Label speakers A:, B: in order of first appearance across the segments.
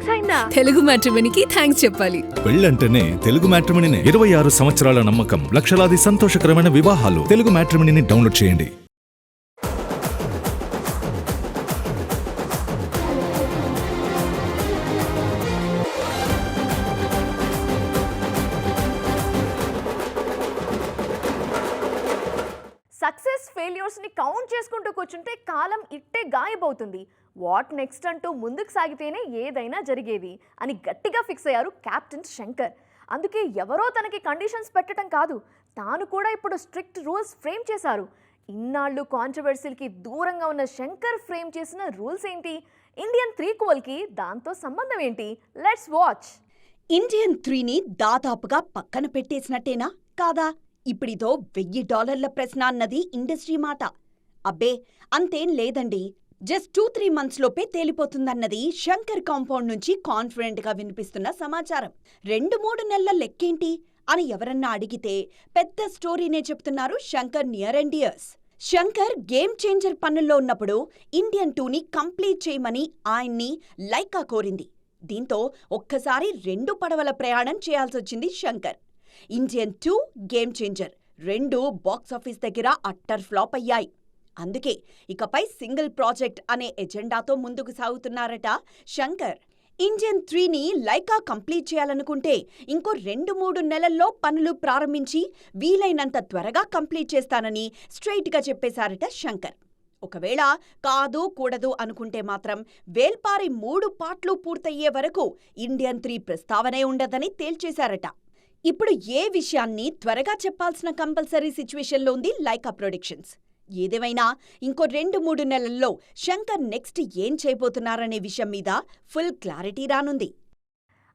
A: Fix అయిందా?
B: Telugu మ్యాట్రిమోనీకి thanks చెప్పాలి.
C: పెళ్ళంటేనే తెలుగు మ్యాట్రిమోనీనే. 26 సంవత్సరాల నమ్మకం, లక్షలాది సంతోషకరమైన వివాహాలు. తెలుగు మ్యాట్రిమోనీని డౌన్లోడ్ చేయండి.
A: సక్సెస్ ఫెయిల్యూర్స్ ని కౌంట్ చేసుకుంటూ కూర్చుంటే కాలం ఇట్టే గాయబవుతుంది. వాట్ నెక్స్ట్ అంటూ ముందుకు సాగితేనే ఏదైనా జరిగేది అని గట్టిగా ఫిక్స్ అయ్యారు కెప్టెన్ శంకర్. అందుకే ఎవరో తనకి కండిషన్స్ పెట్టడం కాదు, తాను కూడా ఇప్పుడు స్ట్రిక్ట్ రూల్స్ ఫ్రేమ్ చేశారు. ఇన్నాళ్ళు కాంట్రవర్సీలకి దూరంగా ఉన్న శంకర్ ఫ్రేమ్ చేసిన రూల్స్ ఏంటి? ఇండియన్ త్రీక్వెల్కి దాంతో సంబంధం ఏంటి? Let's watch.
D: ఇండియన్ 3ని దాదాపుగా పక్కన పెట్టేసినట్టేనా కాదా? ఇప్పుడిదో $1000 ప్రశ్న అన్నది ఇండస్ట్రీ మాట. అబ్బే అంతేం లేదండి, జస్ట్ 2-3 months లోపే తేలిపోతుందన్నది శంకర్ కాంపౌండ్ నుంచి కాన్ఫిడెంట్ గా వినిపిస్తున్న సమాచారం. 2-3 నెలల లెక్కేంటి అని ఎవరన్నా అడిగితే పెద్ద స్టోరీనే చెప్తున్నారు Shankar near and dears. Shankar game changer పనుల్లో ఉన్నప్పుడు ఇండియన్ 2ని కంప్లీట్ చేయమని ఆయన్ని లైకా కోరింది. దీంతో ఒక్కసారి 2 పడవల ప్రయాణం చేయాల్సొచ్చింది Shankar. Indian 2, game changer 2 box office దగ్గర అట్టర్ ఫ్లాప్ అయ్యాయి. అందుకే ఇకపై సింగిల్ ప్రాజెక్ట్ అనే ఎజెండాతో ముందుకు సాగుతున్నారట శంకర్. ఇండియన్ 3ని లైకా కంప్లీట్ చేయాలనుకుంటే ఇంకో 2-3 నెలల్లో పనులు ప్రారంభించి వీలైనంత త్వరగా కంప్లీట్ చేస్తానని స్ట్రెయిట్గా చెప్పేశారట శంకర్. ఒకవేళ కాదు కూడదు అనుకుంటే మాత్రం వేల్పారి 3 పార్ట్లు పూర్తయ్యే వరకు ఇండియన్ 3 ప్రస్తావనే ఉండదని తేల్చేశారట. ఇప్పుడు ఏ విషయాన్ని త్వరగా చెప్పాల్సిన కంపల్సరీ సిచ్యువేషన్లో ఉంది లైకా ప్రొడక్షన్స్. ఏదేమైనా ఇంకో 2-3 నెలల్లో శంకర్ నెక్స్ట్ ఏం చేయబోతున్నారనే విషయం మీద ఫుల్ క్లారిటీ రానుంది.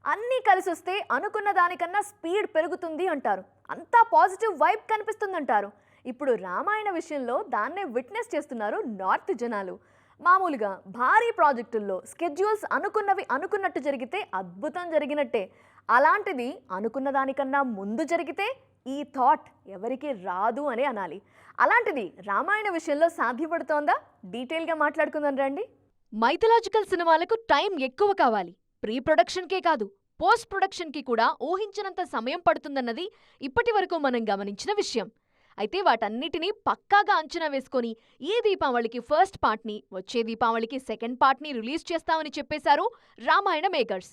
A: అన్నీ కలిసొస్తే అనుకున్న దానికన్నా స్పీడ్ పెరుగుతుంది అంటారు, అంతా పాజిటివ్ వైబ్ కనిపిస్తుందంటారు. ఇప్పుడు రామాయణ విషయంలో దాన్నే విట్నెస్ చేస్తున్నారు నార్త్ జనాలు. మామూలుగా భారీ ప్రాజెక్టుల్లో స్కెడ్యూల్స్ అనుకున్నవి అనుకున్నట్టు జరిగితే అద్భుతం జరిగినట్టే. అలాంటిది అనుకున్న దానికన్నా ముందు జరిగితే ఈ థాట్ ఎవరికి రాదు అనే అనాలి. అలాంటిది రామాయణ విషయంలో సాధ్యపడుతోందా? డీటెయిల్గా మాట్లాడుకుందాం రండి.
E: మైథలాజికల్ సినిమాలకు టైం ఎక్కువ కావాలి. ప్రీ ప్రొడక్షన్కే కాదు, పోస్ట్ ప్రొడక్షన్కి కూడా ఊహించినంత సమయం పడుతుందన్నది ఇప్పటి వరకు మనం గమనించిన విషయం. అయితే వాటన్నిటినీ పక్కాగా అంచనా వేసుకొని ఈ దీపావళికి ఫస్ట్ పార్ట్ని, వచ్చే దీపావళికి సెకండ్ పార్ట్ని రిలీజ్ చేస్తామని చెప్పేశారు రామాయణ మేకర్స్.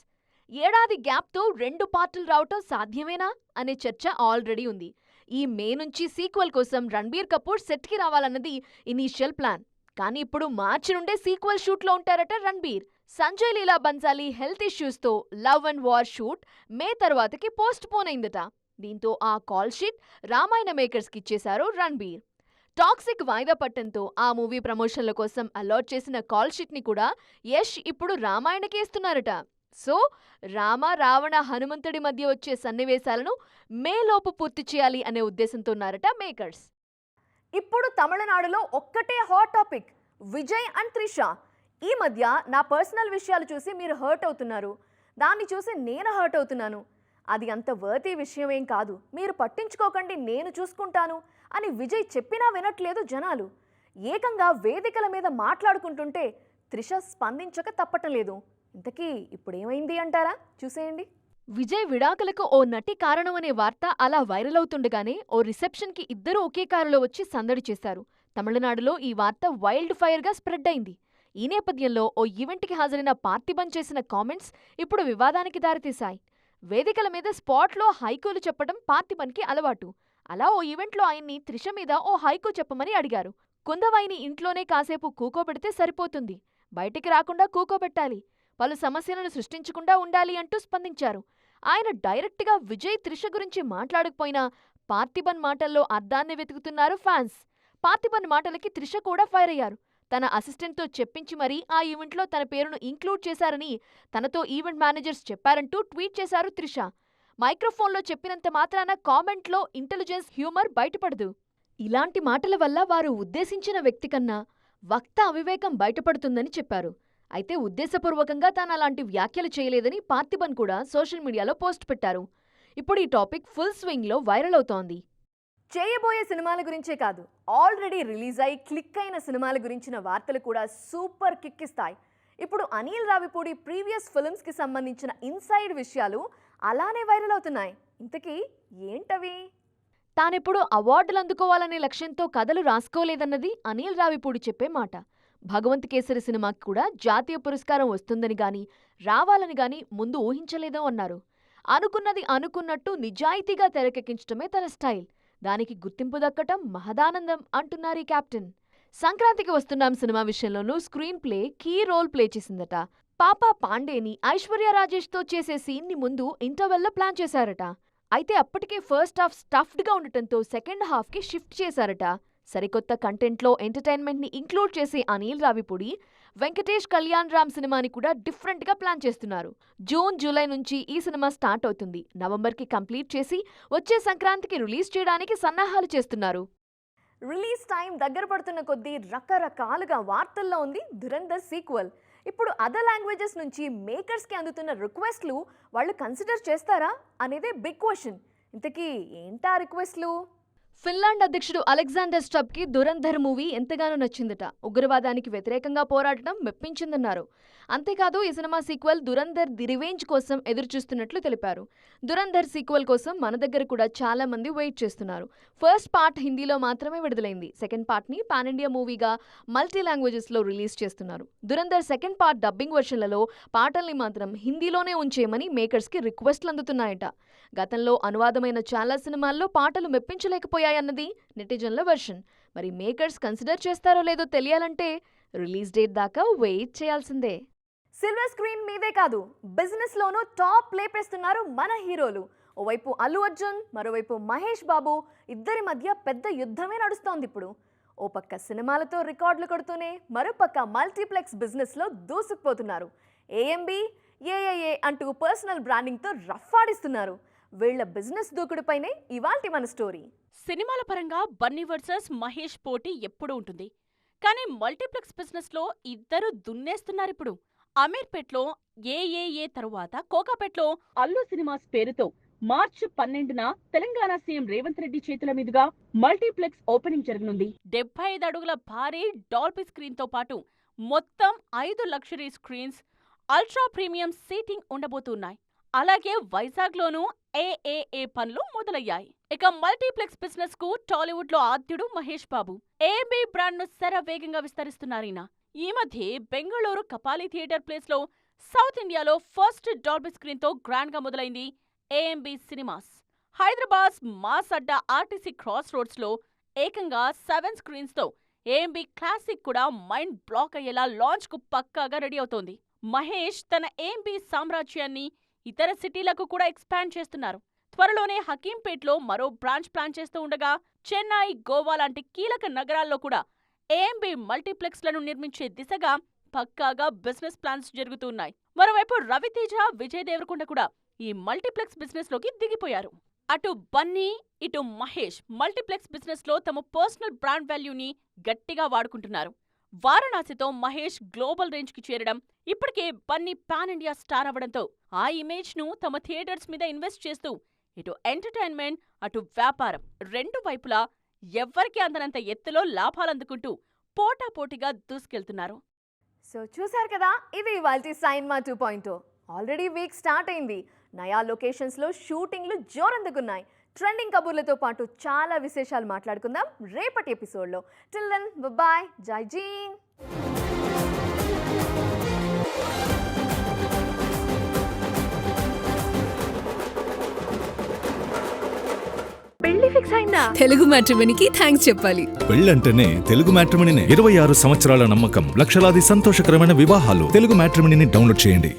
E: ఏడాది గ్యాప్తో 2 పార్టులు రావటం సాధ్యమేనా అనే చర్చ ఆల్రెడీ ఉంది. ఈ మే నుంచి సీక్వెల్ కోసం రణబీర్ కపూర్ సెట్కి రావాలన్నది ఇనీషియల్ ప్లాన్. కానీ ఇప్పుడు మార్చి నుండే సీక్వెల్ షూట్లో ఉంటారట రణబీర్. సంజయ్ లీలా బన్సాలి హెల్త్ ఇష్యూస్తో love and war shoot May తర్వాతకి పోస్ట్ పోన్ అయిందట. దీంతో ఆ కాల్ షీట్ రామాయణ మేకర్స్కి ఇచ్చేశారు రణబీర్. టాక్సిక్ వాయిదా పట్టంతో ఆ మూవీ ప్రమోషన్ల కోసం అలాట్ చేసిన కాల్ షీట్ని కూడా యష్ ఇప్పుడు రామాయణకే ఇస్తున్నారట. సో రామ రావణ హనుమంతుడి మధ్య వచ్చే సన్నివేశాలను మేలోపు పూర్తి చేయాలి అనే ఉద్దేశంతో ఉన్నారట మేకర్స్.
A: ఇప్పుడు తమిళనాడులో ఒక్కటే hot topic, Vijay and Trisha. ఈ మధ్య నా పర్సనల్ విషయాలు చూసి మీరు హర్ట్ అవుతున్నారు, దాన్ని చూసి నేను హర్ట్ అవుతున్నాను. అది అంత వర్తీ విషయం ఏం కాదు, మీరు పట్టించుకోకండి, నేను చూసుకుంటాను అని విజయ్ చెప్పినా వినట్లేదు జనాలు. ఏకంగా వేదికల మీద మాట్లాడుకుంటుంటే త్రిష స్పందించక తప్పటం లేదు. ఇంతకీ ఇప్పుడేమైంది అంటారా? చూసేయండి.
E: విజయ్ విడాకులకు ఓ నటి కారణమనే వార్త అలా వైరల్ అవుతుండగానే ఓ రిసెప్షన్కి ఇద్దరూ ఒకే కారులో వచ్చి సందడి చేశారు. తమిళనాడులో ఈ వార్త వైల్డ్ ఫైర్గా స్ప్రెడ్ అయింది. ఈ నేపథ్యంలో ఓ ఈవెంట్కి హాజరైన పార్థిబన్ చేసిన కామెంట్స్ ఇప్పుడు వివాదానికి దారితీశాయి. వేదికల మీద స్పాట్లో హైకూలు చెప్పడం పార్థిబన్కి అలవాటు. అలా ఓ ఈవెంట్లో ఆయన్ని త్రిష మీద ఓ హైకూ చెప్పమని అడిగారు. కుందవాయిని ఇంట్లోనే కాసేపు కూకోబెడితే సరిపోతుంది, బయటికి రాకుండా కూకోబెట్టాలి, పలు సమస్యలను సృష్టించకుండా ఉండాలి అంటూ స్పందించారు. ఆయన డైరెక్ట్గా విజయ్ త్రిష గురించి మాట్లాడకపోయినా పార్థిబన్ మాటల్లో అర్థాన్ని వెతుకుతున్నారు ఫ్యాన్స్. పార్థిబన్ మాటలకి త్రిష కూడా ఫైర్ అయ్యారు. తన అసిస్టెంట్తో చెప్పించి మరీ ఆ ఈవెంట్లో తన పేరును ఇంక్లూడ్ చేశారని తనతో ఈవెంట్ మేనేజర్స్ చెప్పారంటూ ట్వీట్ చేశారు త్రిష. మైక్రోఫోన్లో చెప్పినంత మాత్రాన కామెంట్లో ఇంటెలిజెన్స్, హ్యూమర్ బయటపడదు. ఇలాంటి మాటల వల్ల వారు ఉద్దేశించిన వ్యక్తి కన్నా వక్త అవివేకం బయటపడుతుందని చెప్పారు. అయితే ఉద్దేశపూర్వకంగా తాను అలాంటి వ్యాఖ్యలు చేయలేదని పార్థిబన్ కూడా సోషల్ మీడియాలో పోస్ట్ పెట్టారు. ఇప్పుడు ఈ టాపిక్ ఫుల్ స్వింగ్లో వైరల్ అవుతోంది.
A: చేయబోయే సినిమాల గురించే కాదు, ఆల్రెడీ రిలీజ్ అయి క్లిక్ అయిన సినిమాల గురించిన వార్తలు కూడా సూపర్ కిక్ ఇస్తాయి. ఇప్పుడు అనిల్ రావిపూడి ప్రీవియస్ ఫిల్మ్స్కి సంబంధించిన ఇన్సైడ్ విషయాలు అలానే వైరల్ అవుతున్నాయి. ఇంతకీ ఏంటవి?
E: తానెప్పుడు అవార్డులు అందుకోవాలనే లక్ష్యంతో కథలు రాసుకోలేదన్నది అనిల్ రావిపూడి చెప్పే మాట. భగవంత్ కేసరి సినిమాకి కూడా జాతీయ పురస్కారం వస్తుందని గాని రావాలని గాని ముందు ఊహించలేదో అన్నారు. అనుకున్నది అనుకున్నట్టు నిజాయితీగా తెరకెక్కించటమే తన స్టైల్. దానికి గుర్తింపు దక్కటం మహదానందం అంటున్నారు ఈ కెప్టెన్. సంక్రాంతికి వస్తున్నాం సినిమా విషయంలోనూ screenplay key role play చేసిందట. పాపా పాండేని ఐశ్వర్య రాజేష్తో చేసే సీన్ని ముందు ఇంటర్వెల్లో ప్లాన్ చేశారట. అయితే అప్పటికే ఫస్ట్ హాఫ్ స్టఫ్డ్గా ఉండటంతో సెకండ్ హాఫ్కి షిఫ్ట్ చేశారట. సరికొత్త కంటెంట్లో ఎంటర్టైన్మెంట్ని ఇంక్లూడ్ చేసే అనిల్ రావిపూడి వెంకటేష్ కళ్యాణ్ రామ్ సినిమాని కూడా డిఫరెంట్గా ప్లాన్ చేస్తున్నారు. జూన్ జూలై నుంచి ఈ సినిమా స్టార్ట్ అవుతుంది. నవంబర్కి కంప్లీట్ చేసి వచ్చే సంక్రాంతికి రిలీజ్ చేయడానికి సన్నాహాలు చేస్తున్నారు.
A: రిలీజ్ టైం దగ్గర పడుతున్న కొద్దీ రకరకాలుగా వార్తల్లో ఉంది దురంధర్ సీక్వెల్. ఇప్పుడు అదర్ లాంగ్వేజెస్ నుంచి మేకర్స్కి అందుతున్న రిక్వెస్ట్లు వాళ్ళు కన్సిడర్ చేస్తారా అనేదే బిగ్ క్వశ్చన్. ఇంతకీ ఏంటా రిక్వెస్ట్లు?
E: ఫిన్లాండ్ అధ్యక్షుడు అలెగ్జాండర్ స్టబ్కి దురంధర్ మూవీ ఎంతగానో నచ్చిందట. ఉగ్రవాదానికి వ్యతిరేకంగా పోరాడటం మెప్పించిందన్నారు. అంతేకాదు ఈ cinema sequel Dhurandhar the revenge కోసం ఎదురుచూస్తున్నట్లు తెలిపారు. దురంధర్ సీక్వెల్ కోసం మన దగ్గర కూడా చాలా మంది వెయిట్ చేస్తున్నారు. ఫస్ట్ పార్ట్ హిందీలో మాత్రమే విడుదలైంది. సెకండ్ పార్ట్ని పాన్ ఇండియా మూవీగా మల్టీ లాంగ్వేజెస్లో రిలీజ్ చేస్తున్నారు. దురంధర్ సెకండ్ పార్ట్ డబ్బింగ్ వెర్షన్లలో పాటల్ని మాత్రం హిందీలోనే ఉంచేయమని మేకర్స్కి రిక్వెస్ట్లు అందుతున్నాయట. గతంలో అనువాదమైన చాలా సినిమాల్లో పాటలు మెప్పించలేకపోయాయన్నది నెటిజన్ల వెర్షన్. మరి మేకర్స్ కన్సిడర్ చేస్తారో లేదో తెలియాలంటే రిలీజ్ డేట్ దాకా వెయిట్ చేయాల్సిందే.
A: సిల్వర్ స్క్రీన్ మీదే కాదు బిజినెస్లోనూ టాప్ లేపేస్తున్నారు మన హీరోలు. ఓవైపు అల్లు అర్జున్, మరోవైపు మహేష్ బాబు, ఇద్దరి మధ్య పెద్ద యుద్ధమే నడుస్తోంది ఇప్పుడు. ఓ పక్క సినిమాలతో రికార్డులు కొడుతూనే మరోపక్క మల్టీప్లెక్స్ బిజినెస్లో దూసుకుపోతున్నారు. ఏఎంబి, ఏఏఏ అంటూ పర్సనల్ బ్రాండింగ్తో రఫ్ఫాడిస్తున్నారు. వీళ్ల బిజినెస్ దూకుడుపైనే ఇవాల్టి మన స్టోరీ.
F: సినిమాల పరంగా బన్నీ వర్సెస్ మహేష్ పోటీ ఎప్పుడూ ఉంటుంది. కానీ మల్టీప్లెక్స్ బిజినెస్లో ఇద్దరు దున్నేస్తున్నారిప్పుడు. అమీర్పేట్లో ఏఏఏ తరువాత కోకాపేట్లో అల్లు సినిమాస్ పేరుతో మార్చి 12న తెలంగాణ సీఎం రేవంత్ రెడ్డి చేతుల మీదుగా మల్టీప్లెక్స్ ఓపెనింగ్ జరగనుంది. 75 అడుగుల భారీ డాల్బీ స్క్రీన్తో పాటు మొత్తం 5 luxury screens, ultra premium seating ఉండబోతున్నాయి. అలాగే వైజాగ్లోనూ ఏఏఏ పనులు మొదలయ్యాయి. ఇక మల్టీప్లెక్స్ బిజినెస్ కు టాలీవుడ్ లో ఆద్యుడు మహేష్ బాబు ఏబీ బ్రాండ్ ను శరవేగంగా విస్తరిస్తున్నారీన. ఈ మధ్య బెంగళూరు కపాలి థియేటర్ ప్లేస్ లో సౌత్ ఇండియాలో ఫస్ట్ డాల్బీ స్క్రీన్ తో గ్రాండ్ గా మొదలైంది ఏఎంబి సినిమాస్. హైదరాబాద్ మాస్ అడ్డా ఆర్టీసీ క్రాస్ రోడ్స్ లో ఏకంగా 7 స్క్రీన్స్ తో ఏఎంబి క్లాసిక్ కూడా మైండ్ బ్లాక్ అయ్యేలా లాంచ్ కు పక్కాగా రెడీ అవుతోంది. మహేష్ తన ఏఎంబి సామ్రాజ్యాన్ని ఇతర సిటీలకు కూడా ఎక్స్పాండ్ చేస్తున్నారు. త్వరలోనే హకీంపేట్లో మరో బ్రాంచ్ ప్లాన్ చేస్తూ ఉండగా చెన్నై, గోవా లాంటి కీలక నగరాల్లో కూడా ఏఎంబి మల్టీప్లెక్స్లను నిర్మించే దిశగా పక్కాగా బిజినెస్ ప్లాన్స్ జరుగుతున్నాయి. మరోవైపు రవితేజ, విజయ్ దేవరకొండ కూడా ఈ మల్టీప్లెక్స్ బిజినెస్ లోకి దిగిపోయారు. అటు బన్నీ, ఇటు మహేష్ మల్టీప్లెక్స్ బిజినెస్ లో తమ పర్సనల్ బ్రాండ్ వాల్యూని గట్టిగా వాడుకుంటున్నారు. వారణాసితో మహేష్ గ్లోబల్ రేంజ్ కి చేరడం, ఇప్పటికే బన్నీ పాన్ ఇండియా స్టార్ అవడంతో ఆ ఇమేజ్ ను తమ థియేటర్స్ మీద ఇన్వెస్ట్ చేస్తూ ఇటు ఎంటర్టైన్మెంట్, అటు వ్యాపారం రెండు వైపులా ఎవ్వరికీ అందనంత ఎత్తులో లాభాలందుకుంటూ పోటాపోటీగా దూసుకెళ్తున్నారు.
A: సో చూశారు కదా, ఇది ఇవాల్టి సైన్మా 2.0. ఆల్రెడీ వీక్ స్టార్ట్ అయింది. నయా లొకేషన్స్లో షూటింగ్లు జోరందుకున్నాయి. ట్రెండింగ్ కబుర్లతో పాటు చాలా విశేషాలు మాట్లాడుకుందాం రేపటి ఎపిసోడ్లో. టిల్ దెన్ బాయ్, జై జీన్.
E: పెళ్లి ఫిక్స్ అయిందా?
B: తెలుగు మ్యాట్రిమోనీకి థ్యాంక్స్ చెప్పాలి.
C: పెళ్ళంటేనే తెలుగు మ్యాట్రిమోనీనే. 26 సంవత్సరాల నమ్మకం, లక్షలాది సంతోషకరమైన వివాహాలు. తెలుగు మ్యాట్రిమోనీని డౌన్లోడ్ చేయండి.